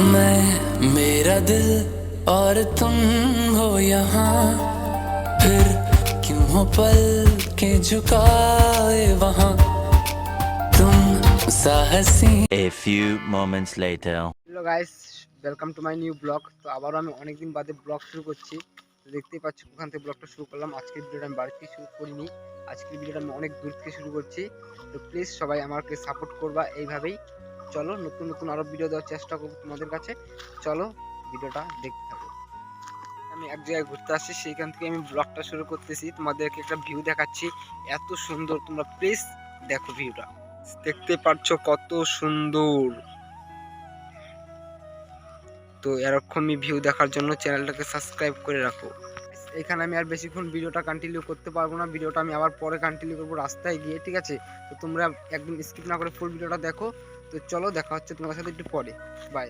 मैं मेरा दिल और तुम हो यहाँ, फिर क्यों हो पल के झुकाए वहाँ, तुम साहसी। A few moments later. Hello guys, welcome to my new blog. তো আবারও আমি অনেকদিন বাদে ব্লগ শুরু করছি। তো দেখতেই পাচ্ছ ওখান থেকে ব্লগটা শুরু করলাম। আজকের ভিডিওটা আমি বাড়ি থেকে শুরু করিনি, আজকের ভিডিওটা আমি অনেক দূর থেকে শুরু করছি। তো প্লিজ সবাই আমাকে সাপোর্ট করবা এইভাবেই। চলো নতুন নতুন আরও ভিডিও দেওয়ার চেষ্টা করবো তোমাদের কাছে। চলো ভিডিওটা দেখতে থাকো। আমি এক জায়গায় ঘুরতে আসছি, সেইখান থেকে আমি ব্লগটা শুরু করতেছি। তোমাদেরকে একটা ভিউ দেখাচ্ছি, এত সুন্দর। তোমরা প্লিজ দেখো ভিউটা, দেখতে পাচ্ছ কত সুন্দর। তো এরকমই ভিউ দেখার জন্য চ্যানেলটাকে সাবস্ক্রাইব করে রাখো। এখানে আমি আর বেশিক্ষণ ভিডিওটা কন্টিনিউ করতে পারবো না, ভিডিওটা আমি আবার পরে কন্টিনিউ করবো রাস্তায় গিয়ে, ঠিক আছে? তো তোমরা একদম স্কিপ না করে ফুল ভিডিওটা দেখো। তো চলো দেখা হচ্ছে তোমার সাথে একটু পরে, বাই।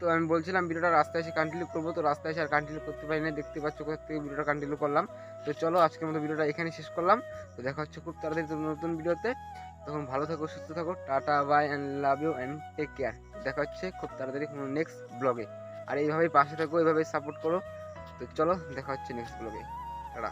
তো আমি বলছিলাম ভিডিওটা রাস্তায় এসে কন্টিনিউ করবো, তো রাস্তায় এসে আর কন্টিনিউ করতে পারি না। দেখতে পাচ্ছ কোথা থেকে ভিডিওটা কন্টিনিউ করলাম। তো চলো আজকের মতো ভিডিওটা এখানে শেষ করলাম। তো দেখা হচ্ছে খুব তাড়াতাড়ি নতুন ভিডিওতে। তখন ভালো থাকো, সুস্থ থাকো, tata bye and love you and take care. দেখা হচ্ছে খুব তাড়াতাড়ি কোনো নেক্সট ব্লগে। আর এইভাবেই পাশে থাকো, এইভাবেই সাপোর্ট করো। তো চলো দেখা হচ্ছে নেক্সট ব্লগে, টাটা।